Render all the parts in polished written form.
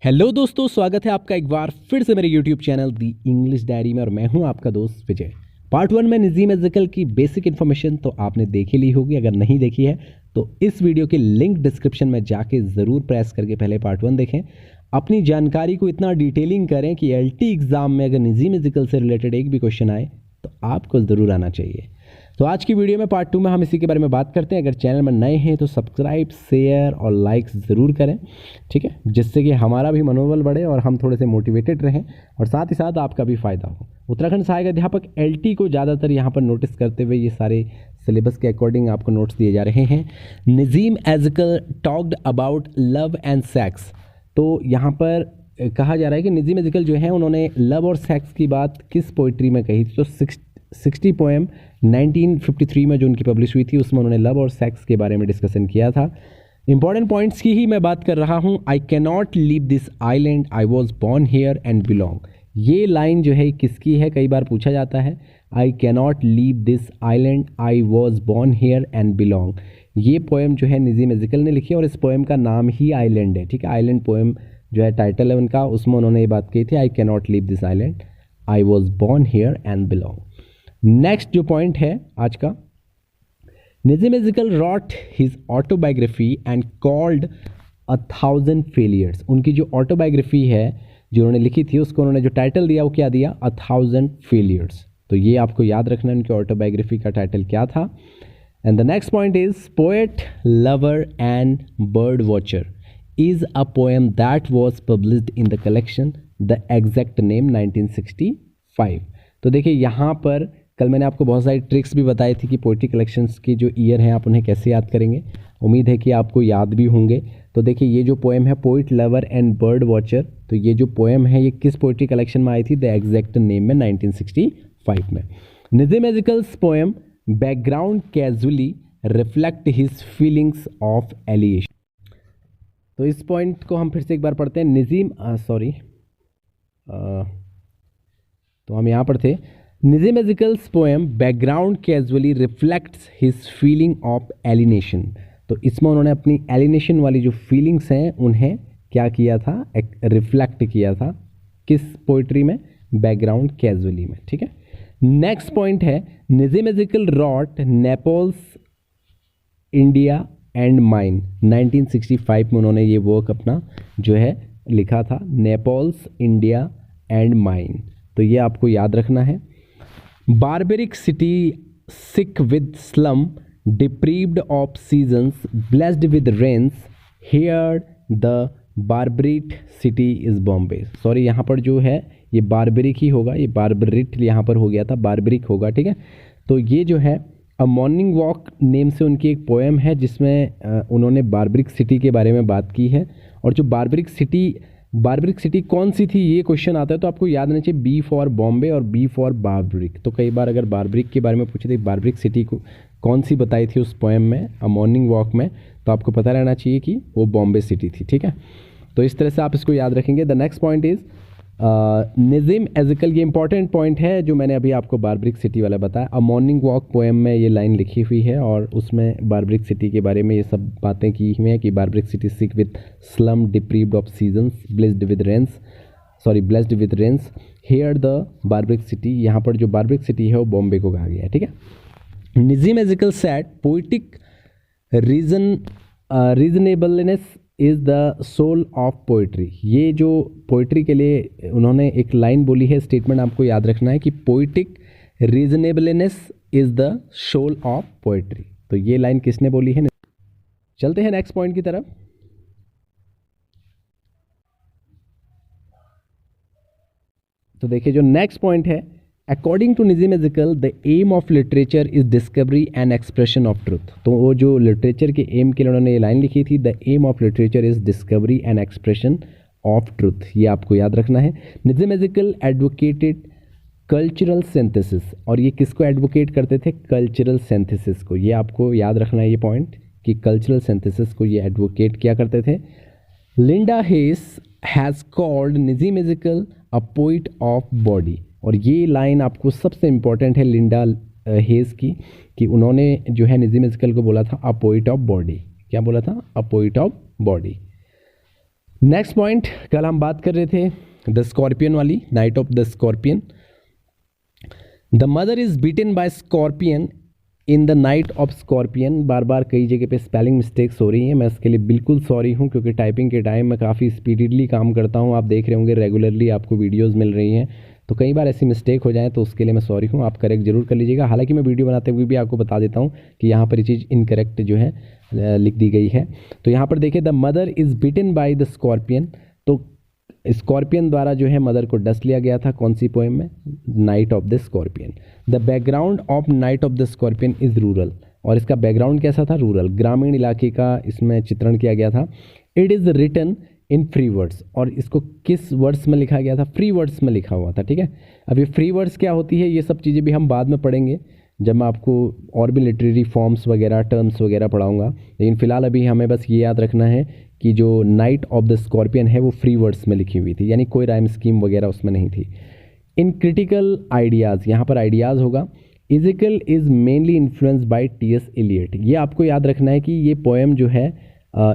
Hello दोस्तों, स्वागत है आपका एक बार फिर से मेरे यूट्यूब चैनल दी इंग्लिश डायरी में और मैं हूं आपका दोस्त विजय। पार्ट 1 में नज़ीम एज़िकल की बेसिक इन्फॉर्मेशन तो आपने देखी ली होगी। अगर नहीं देखी है तो इस वीडियो के लिंक डिस्क्रिप्शन में जाके ज़रूर प्रेस करके पहले पार्ट 1 देखें। अपनी जानकारी को इतना डिटेलिंग करें कि एलटी एग्ज़ाम में अगर नज़ीम एज़िकल से रिलेटेड एक भी क्वेश्चन आए तो आपको ज़रूर आना चाहिए। तो आज की वीडियो में पार्ट 2 में हम इसी के बारे में बात करते हैं। अगर चैनल में नए हैं तो सब्सक्राइब, शेयर और लाइक ज़रूर करें, ठीक है, जिससे कि हमारा भी मनोबल बढ़े और हम थोड़े से मोटिवेटेड रहें और साथ ही साथ आपका भी फ़ायदा हो। उत्तराखंड सहायक अध्यापक एलटी को ज़्यादातर यहाँ पर नोटिस करते हुए ये सारे सिलेबस के अकॉर्डिंग आपको नोट्स दिए जा रहे हैं। Nissim Ezekiel talked about love and sex. तो यहाँ पर कहा जा रहा है कि नज़ीम एज़िकल जो है उन्होंने लव और सेक्स की बात किस पोइट्री में कही थी। तो 60 पोएम 1953 में जो उनकी पब्लिश हुई थी उसमें उन्होंने लव और सेक्स के बारे में डिस्कशन किया था। इंपॉर्टेंट पॉइंट्स की ही मैं बात कर रहा हूँ। आई can not leave this island, I was born here and belong. ये लाइन जो है किसकी है, कई बार पूछा जाता है। आई can not leave this island, I was born here and belong. ये पोएम जो है नज़ीम एज़िकल ने लिखी है और इस पोएम का नाम ही आइलैंड है, ठीक है। आइलैंड पोएम जो है टाइटल है उनका, उसमें उन्होंने ये बात कही थी, I can not leave this island, I was born here and belong. Next जो पॉइंट है आज का, Nissim Ezekiel wrote his autobiography and called 1000 failures. उनकी जो ऑटोबायोग्राफी है जो उन्होंने लिखी थी उसको उन्होंने जो टाइटल दिया वो क्या दिया, 1000 फेलियर्स। तो ये आपको याद रखना है उनकी ऑटोबायोग्राफी का टाइटल क्या था। And the next point is poet, lover and bird watcher is a poem that was published in the collection the exact name 1965। तो देखिए यहाँ पर कल मैंने आपको बहुत सारी ट्रिक्स भी बताई थी कि पोइट्री कलेक्शंस की जो ईयर हैं आप उन्हें कैसे याद करेंगे। उम्मीद है कि आपको याद भी होंगे। तो देखिए ये जो पोएम है poet, lover and bird watcher, तो ये जो पोएम है ये किस पोइट्री कलेक्शन में आई थी, द एग्जैक्ट नेम में 1965 में। Nissim Ezekiel's poem background casually reflect his feelings of alienation. तो इस पॉइंट को हम फिर से एक बार पढ़ते हैं। तो हम यहाँ पर थे। Nissim Ezekiel's poem background casually reflects his feeling of alienation. तो इसमें उन्होंने अपनी एलिनेशन वाली जो फीलिंग्स हैं उन्हें क्या किया था, रिफ्लेक्ट किया था किस पोइट्री में, बैकग्राउंड कैजुअली में, ठीक है। नेक्स्ट पॉइंट है Nissim Ezekiel rot नेपोल्स India and mine. 1965 में उन्होंने ये वर्क अपना जो है लिखा था, नेपोल्स इंडिया एंड माइन। तो ये आपको याद रखना है। Barbaric city sick with slum deprived of seasons blessed with rains here the barbaric city is Bombay. Sorry यहाँ पर जो है ये बारबेरिक ही होगा, ये बारबरिट यहाँ पर हो गया था, बारबेरिक होगा, ठीक है। तो ये जो है अ मॉर्निंग वॉक नेम से उनकी एक पोएम है जिसमें उन्होंने बारबरिक सिटी के बारे में बात की है। और जो बारबरिक सिटी कौन सी थी ये क्वेश्चन आता है तो आपको याद रहना चाहिए बी फॉर बॉम्बे और बी फॉर बारबरिक। तो कई बार अगर बारबरिक के बारे में पूछे तो बारबरिक सिटी को कौन सी बताई थी उस पोएम में, अ मॉर्निंग वॉक में, तो आपको पता रहना चाहिए कि वो बॉम्बे सिटी थी, ठीक है। तो इस तरह से आप इसको याद रखेंगे। The next point is Nazim एज़िकल, ये इंपॉर्टेंट पॉइंट है जो मैंने अभी आपको बारबरिक सिटी वाला बताया। अ मॉर्निंग वॉक पोएम में ये लाइन लिखी हुई है और उसमें बारबरिक सिटी के बारे में ये सब बातें की हुई हैं कि barbaric city sick with slum deprived of seasons blessed with rains here the barbaric city. यहाँ पर जो बारबरिक सिटी है वो बॉम्बे को कहा गया है, ठीक है। Nissim Ezekiel said poetic reasonableness is the soul of poetry. ये जो पोइट्री के लिए उन्होंने एक लाइन बोली है, स्टेटमेंट आपको याद रखना है कि poetic reasonableness is the soul of poetry. तो ये लाइन किसने बोली है। चलते हैं नेक्स्ट पॉइंट की तरफ। तो देखिए जो नेक्स्ट पॉइंट है, according to Nissim Ezekiel the aim of literature is discovery and expression of truth. तो वो जो लिटरेचर के एम के लिए उन्होंने ये लाइन लिखी थी, the aim of literature is discovery and expression of truth. ये आपको याद रखना है। Nissim Ezekiel advocated cultural synthesis, और ये किसको एडवोकेट करते थे, कल्चरल सिंथेसिस को। ये आपको याद रखना है ये पॉइंट कि कल्चरल सिंथेसिस को ये एडवोकेट किया करते थे। Linda Hess has called Nissim Ezekiel a poet of body. और ये लाइन आपको सबसे इम्पॉर्टेंट है लिंडा हेस की, कि उन्होंने जो है नज़ीम एज़िकल को बोला था अ पोइट ऑफ बॉडी। क्या बोला था, a poet of body. Next point, कल हम बात कर रहे थे द स्कॉर्पियन वाली, night of the scorpion. The mother is beaten by scorpion in the night of scorpion. बार बार कई जगह पे स्पेलिंग मिस्टेक्स हो रही हैं, मैं इसके लिए बिल्कुल सॉरी हूँ, क्योंकि टाइपिंग के टाइम मैं काफ़ी स्पीडिडली काम करता हूँ। आप देख रहे होंगे रेगुलरली आपको वीडियोस मिल रही हैं, तो कई बार ऐसी मिस्टेक हो जाए तो उसके लिए मैं सॉरी हूँ, आप करेक्ट जरूर कर लीजिएगा। हालांकि मैं वीडियो बनाते हुए भी आपको बता देता हूँ कि यहाँ पर ये चीज़ इनकरेक्ट जो है लिख दी गई है। तो यहाँ पर देखिए, the mother is bitten by the scorpion, तो स्कॉर्पियन द्वारा जो है मदर को डस लिया गया था। कौन सी पोएम में? Night of the scorpion. The background of night of the scorpion is rural, और इसका बैकग्राउंड कैसा था? रूरल, ग्रामीण इलाके का इसमें चित्रण किया गया था। It is written in free words, और इसको किस वर्ड्स में लिखा गया था? फ्री वर्ड्स में लिखा हुआ था, ठीक है। अब ये फ्री वर्ड्स क्या होती है, ये सब चीज़ें भी हम बाद में पढ़ेंगे जब मैं आपको और भी लिटरेरी फॉर्म्स वगैरह, टर्म्स वगैरह पढ़ाऊंगा। लेकिन फ़िलहाल अभी हमें बस ये याद रखना है कि जो नाइट ऑफ द स्कॉर्पियन है वो फ्री वर्ड्स में लिखी हुई थी, यानी कोई राइम स्कीम वगैरह उसमें नहीं थी। इन क्रिटिकल आइडियाज़, यहाँ पर आइडियाज़ होगा। Ezekiel is mainly influenced by T S. Eliot. ये आपको याद रखना है कि ये पोएम जो है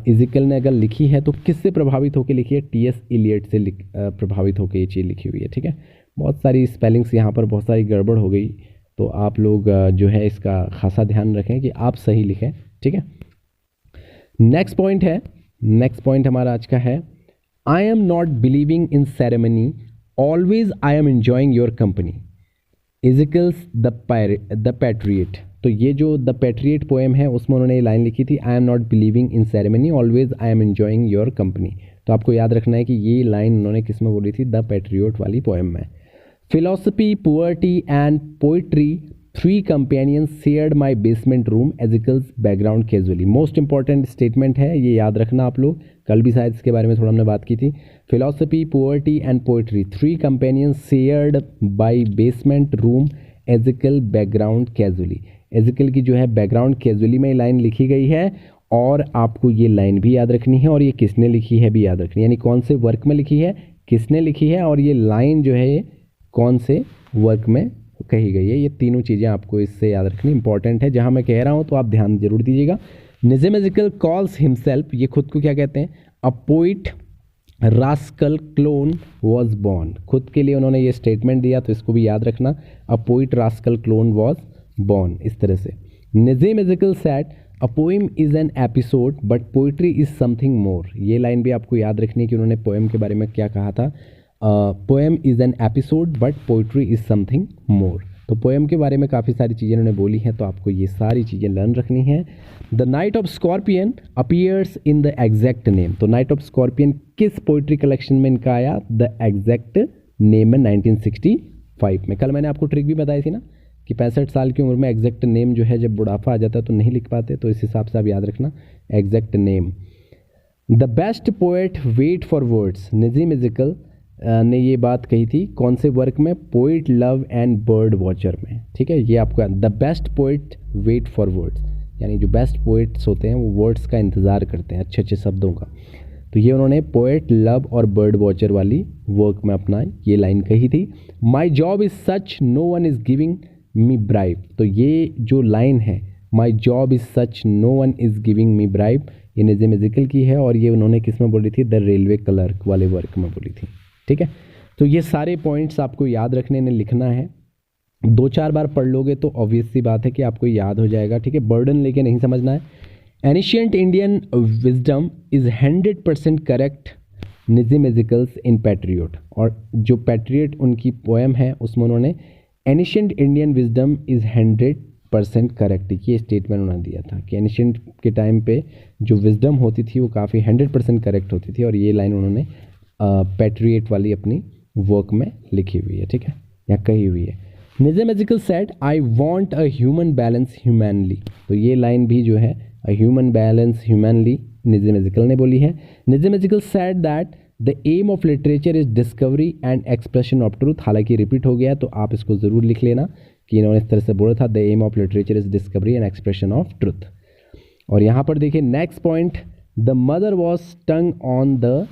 इजिकल ने अगर लिखी है तो किससे प्रभावित होकर लिखी है? टी.एस. एलियट से प्रभावित होकर ये चीज़ लिखी हुई है, ठीक है। बहुत सारी स्पेलिंग्स यहाँ पर बहुत सारी गड़बड़ हो गई, तो आप लोग जो है इसका खासा ध्यान रखें कि आप सही लिखें, ठीक है। नेक्स्ट पॉइंट है, नेक्स्ट पॉइंट हमारा आज का है, I am not believing in ceremony, always I am enjoying your company. इजिकल्स the patriot. तो ये जो द पैट्रियट पोएम है उसमें उन्होंने ये लाइन लिखी थी, I am not believing in ceremony, always I am enjoying your company. तो आपको याद रखना है कि ये लाइन उन्होंने किस में बोली थी? द पैट्रियट वाली पोएम में। Philosophy, poverty and poetry, three companions shared my basement room, Ezekiel's background casually. Most important statement है, ये याद रखना आप लोग, कल भी शायद इसके बारे में थोड़ा हमने बात की थी। Philosophy, poverty and poetry, three companions shared my basement room, Ezekiel background casually. Ezekiel की जो है बैकग्राउंड कैजुअली में लाइन लिखी गई है, और आपको ये लाइन भी याद रखनी है, और ये किसने लिखी है भी याद रखनी है, यानी कौन से वर्क में लिखी है, किसने लिखी है, और ये लाइन जो है कौन से वर्क में कही गई है। ये तीनों चीज़ें आपको इससे याद रखनी इंपॉर्टेंट है। जहाँ मैं कह रहा हूँ तो आप ध्यान जरूर दीजिएगा। निज़म एजिकल कॉल्स हिमसेल्फ, ये खुद को क्या कहते हैं? अ poet rascal clown was born. खुद के लिए उन्होंने ये स्टेटमेंट दिया, तो इसको भी याद रखना, a poet rascal clown was born, इस तरह से। Nissim Ezekiel said a poem is an episode but poetry is something more. ये लाइन भी आपको याद रखनी है कि उन्होंने पोएम के बारे में क्या कहा था। Poem is an episode but poetry is something मोर। तो पोएम के बारे में काफ़ी सारी चीज़ें उन्होंने बोली हैं, तो आपको ये सारी चीज़ें लर्न रखनी है। The night of scorpion appears in the exact name. तो नाइट ऑफ स्कॉर्पियन किस पोइट्री कलेक्शन में इनका आया? द एग्जैक्ट नेम में 1965 में। कल मैंने आपको ट्रिक भी बताई थी ना कि 65 साल की उम्र में एग्जैक्ट नेम जो है जब बुढ़ापा आ जाता है तो नहीं लिख पाते, तो इस हिसाब से आप याद रखना exact name. The best poet wait for words, Nissim Ezekiel ने ये बात कही थी कौन से वर्क में? Poet love and bird watcher में, ठीक है। ये आपको the best poet wait for words, यानी जो बेस्ट पोइट्स होते हैं वो वर्ड्स का इंतज़ार करते हैं, अच्छे अच्छे शब्दों का। तो ये उन्होंने पोएट लव और बर्ड वॉचर वाली वर्क में अपना ये लाइन कही थी। My job is such no one is giving me bribe. तो ये जो लाइन है, my job is such no one is giving me bribe, ये निज़म एजिकल की है, और ये उन्होंने किस में बोली थी? द रेलवे क्लर्क वाले वर्क में बोली थी, ठीक है। तो ये सारे पॉइंट्स आपको याद रखने ने लिखना है, 2-4 बार पढ़ लोगे तो ऑब्वियस सी बात है कि आपको याद हो जाएगा, ठीक है। बर्डन लेके नहीं समझना है। Ancient Indian wisdom is 100% correct, Nissim Ezekiel's in patriot. और जो पैट्रियट उनकी पोएम है उसमें उन्होंने ancient Indian wisdom is 100% correct, ये स्टेटमेंट उन्होंने दिया था कि एनिशियंट के टाइम पे जो विजडम होती थी वो काफ़ी 100% करेक्ट होती थी, और ये लाइन उन्होंने पैट्रियट वाली अपनी वर्क में लिखी हुई है, ठीक है, या कही हुई है। Nissim Ezekiel said I want a human balance humanly. तो ये लाइन भी जो है a human balance humanly Nissim Ezekiel ने बोली है। Nissim Ezekiel said that the aim of literature is discovery and expression of truth. हालांकि रिपीट हो गया तो आप इसको ज़रूर लिख लेना कि इन्होंने इस तरह से बोला था, the aim of literature is discovery and expression of truth. और यहाँ पर देखिए next point, the mother was stung on the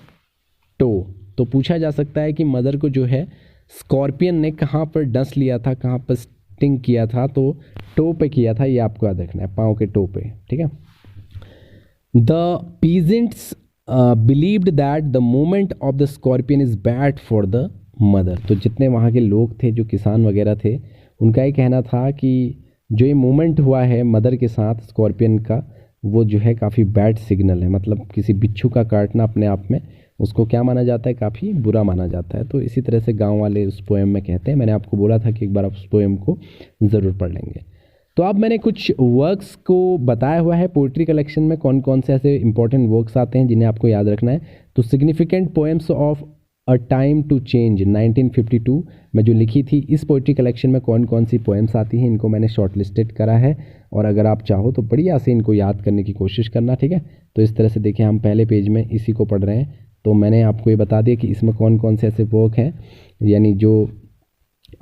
toe. तो पूछा जा सकता है कि मदर को जो है स्कॉर्पियन ने कहाँ पर डस लिया था, कहाँ पर स्टिंग किया था? तो टो पे किया था, ये आपको याद रखना है, पाँव के टो पे, ठीक है। The peasants believed that the movement of the scorpion is bad for the mother. तो जितने वहाँ के लोग थे, जो किसान वगैरह थे, उनका ये कहना था कि जो ये मूवमेंट हुआ है मदर के साथ स्कॉर्पियन का, वो जो है काफ़ी बैड सिग्नल है। मतलब किसी बिच्छू का काटना अपने आप में उसको क्या माना जाता है, काफ़ी बुरा माना जाता है। तो इसी तरह से गांव वाले उस पोएम में कहते हैं। मैंने आपको बोला था कि एक बार आप उस पोएम को ज़रूर पढ़ लेंगे। तो अब मैंने कुछ वर्क्स को बताया हुआ है पोइट्री कलेक्शन में कौन कौन से ऐसे इंपॉर्टेंट वर्क्स आते हैं जिन्हें आपको याद रखना है। तो significant poems of a time to change 1952 में जो लिखी थी, इस पोइट्री कलेक्शन में कौन कौन सी पोएम्स आती हैं, इनको मैंने शॉर्ट लिस्टेड करा है। और अगर आप चाहो तो बढ़िया से इनको याद करने की कोशिश करना, ठीक है। तो इस तरह से देखिए, हम पहले पेज में इसी को पढ़ रहे हैं। तो मैंने आपको ये बता दिया कि इसमें कौन कौन से ऐसे वर्क हैं, यानी जो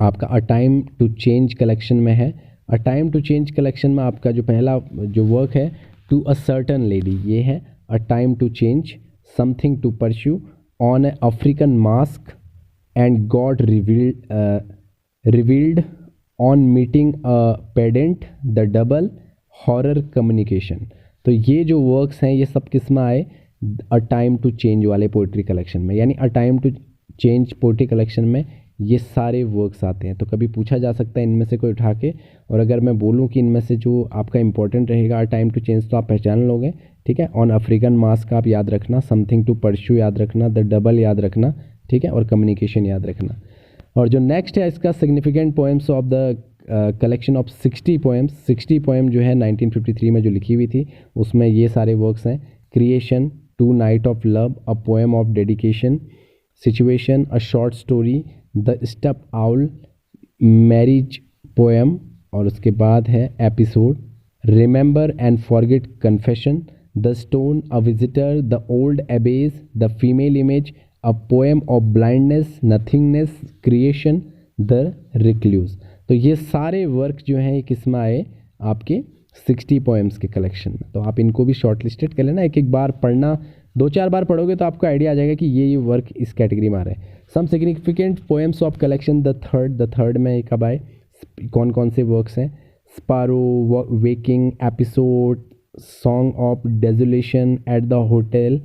आपका a time to change collection में है। A time to change collection में आपका जो पहला जो वर्क है, टू अ सर्टन लेडी, ये है a time to change something to pursue on a African mask and god revealed on meeting a pedant the double horror communication. तो ये जो वर्क्स हैं ये सब किस में आए, अ टाइम टू चेंज वाले पोइट्री कलेक्शन में। यानी a time to change poetry collection में ये सारे वर्क्स आते हैं। तो कभी पूछा जा सकता है इनमें से कोई उठा के, और अगर मैं बोलूँ कि इनमें से जो आपका इंपॉर्टेंट रहेगा अ टाइम टू चेंज, तो आप पहचान लोगे, ठीक है। ऑन अफ्रीकन मास्क आप याद रखना, समथिंग टू परस्यू याद रखना, द डबल याद रखना, ठीक है, और कम्युनिकेशन याद रखना। और जो नेक्स्ट है इसका significant poems of the collection of 60 poems. 60 poem जो है 1953 में जो लिखी हुई थी, उसमें ये सारे वर्क्स हैं। Creation, to night of love, a poem of dedication, situation, a short story, the stop owl, marriage poem, और उसके बाद है episode, remember and forget confession, the stone, a visitor, the old abbeys, the female image, a poem of blindness, nothingness, creation, the recluse. तो ये सारे work जो हैं ये किस में आए, आपके 60 पोएम्स के कलेक्शन में। तो आप इनको भी शॉर्ट लिस्टेड कर लेना, एक एक बार पढ़ना, 2-4 बार पढ़ोगे तो आपको आइडिया आ जाएगा कि ये वर्क इस कैटेगरी में आ रहे हैं। Some significant poems of collection, the third में कब आए, कौन कौन से वर्क्स हैं, sparrow, waking, episode, song of desolation, at the hotel,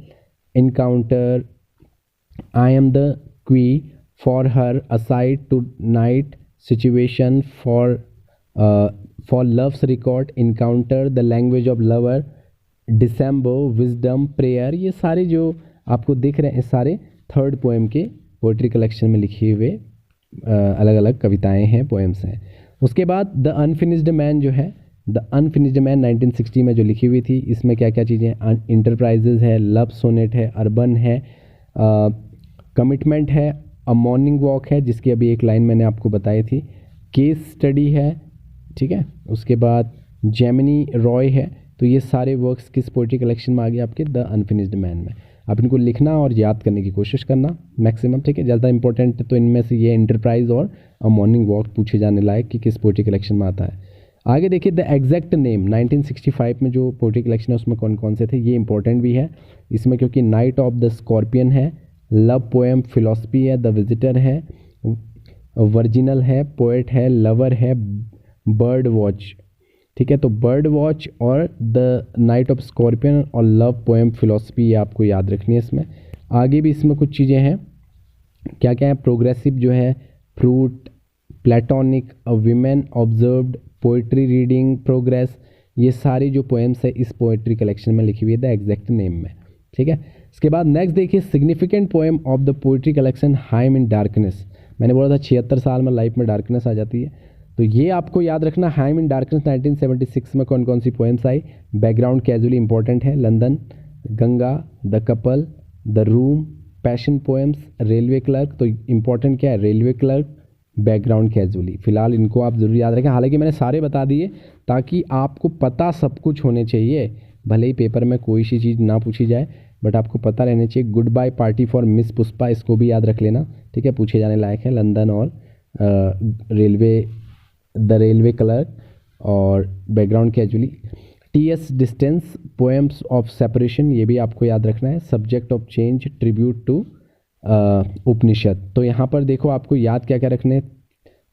encounter, I am the queue, for her, aside tonight, situation, for love's record, encounter, the language of lover, December, wisdom, prayer. ये सारे जो आपको दिख रहे हैं सारे third poem के poetry collection में लिखे हुए अलग अलग कविताएं हैं, पोएम्स हैं। उसके बाद द अनफिनिश्ड मैन जो है, द अनफिनिश्ड मैन 1960 में जो लिखी हुई थी, इसमें क्या क्या चीज़ें, इंटरप्राइजेज है, लव सोनेट है, अर्बन है, कमिटमेंट है, अ मॉर्निंग वॉक है जिसकी अभी एक लाइन मैंने आपको बताई थी, केस स्टडी है, ठीक है। उसके बाद जेमिनी रॉय है। तो ये सारे वर्क्स किस पोइट्री कलेक्शन में आ गए, आपके द अनफिनिश्ड मैन में। आप इनको लिखना और याद करने की कोशिश करना मैक्सिमम, ठीक है। ज़्यादा इंपॉर्टेंट तो इनमें से ये इंटरप्राइज और अ मॉर्निंग वॉक पूछे जाने लायक कि किस पोइट्री कलेक्शन में आता है। आगे देखिए, द एग्जैक्ट नेम 1965 में जो पोइट्री कलेक्शन है उसमें कौन कौन से थे, ये इंपॉर्टेंट भी है इसमें, क्योंकि नाइट ऑफ द स्कॉर्पियन है, लव पोएम, फिलॉसफी है, द विजिटर है, वर्जिनल है, पोएट है, लवर है, बर्ड वॉच, ठीक है। तो बर्ड वॉच और द नाइट ऑफ स्कॉर्पियन और लव पोएम, फिलॉसफी, ये आपको याद रखनी है इसमें। आगे भी इसमें कुछ चीज़ें हैं, क्या क्या है, प्रोग्रेसिव जो है, फ्रूट, प्लेटोनिक, अ women observed, poetry reading, progress, ये सारी जो पोएम्स है इस पोइट्री कलेक्शन में लिखी हुई है द एग्जैक्ट नेम में, ठीक है। इसके बाद नेक्स्ट देखिए, significant poem of the poetry collection, hymn in darkness. मैंने बोला था 76 साल में लाइफ में डार्कनेस आ जाती है, तो ये आपको याद रखना, हाइम इन डार्कनेस 1976 में कौन कौन सी पोएम्स आई। बैकग्राउंड कैजुअली इंपॉर्टेंट है, London, Ganga, the couple, the room, passion poems, railway clerk. तो इंपॉर्टेंट क्या है, रेलवे क्लर्क, बैकग्राउंड कैजुअली। फिलहाल इनको आप ज़रूर याद रखें, हालांकि मैंने सारे बता दिए ताकि आपको पता सब कुछ होने चाहिए, भले ही पेपर में कोई सी चीज़ ना पूछी जाए बट आपको पता रहने चाहिए। Goodbye party for Miss Pushpa, इसको भी याद रख लेना, ठीक है, पूछे जाने लायक है। लंदन और रेलवे, द रेलवे क्लर्क और बैकग्राउंड कैजुअली। टी.एस. डिस्टेंस, पोएम्स ऑफ सेपरेशन, ये भी आपको याद रखना है। Subject of change, tribute to Upanishad. तो यहाँ पर देखो आपको याद क्या क्या रखने,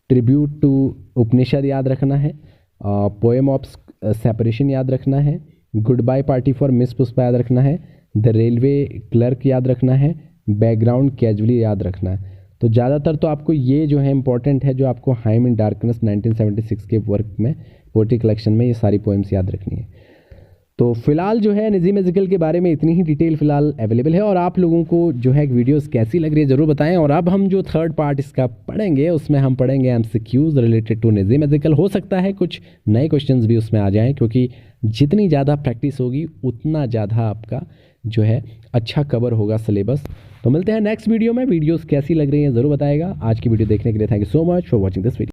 ट्रिब्यूट टू उपनिषद याद रखना है, पोएम ऑफ सेपरेशन याद रखना है, goodbye party for Miss Pushpa याद रखना है, द रेलवे क्लर्क याद रखना है, बैकग्राउंड कैजुअली याद रखना है। तो ज़्यादातर तो आपको ये जो है इंपॉर्टेंट है, जो आपको हाइम इन डार्कनेस 1976 के वर्क में पोएट्री कलेक्शन में ये सारी पोएम्स याद रखनी है। तो फिलहाल जो है नज़ीम एज़ेकल के बारे में इतनी ही डिटेल फिलहाल अवेलेबल है, और आप लोगों को जो है वीडियोस कैसी लग रही है ज़रूर बताएं। और अब हम जो थर्ड पार्ट इसका पढ़ेंगे उसमें हम पढ़ेंगे MCQs रिलेटेड टू नज़ीम एज़ेकल। हो सकता है कुछ नए क्वेश्चंस भी उसमें आ जाएं, क्योंकि जितनी ज़्यादा प्रैक्टिस होगी उतना ज़्यादा आपका जो है अच्छा कवर होगा सिलेबस। तो मिलते हैं नेक्स्ट वीडियो में। वीडियोस कैसी लग रही हैं ज़रूर बताएगा। आज की वीडियो देखने के लिए thank you so much for watching this video.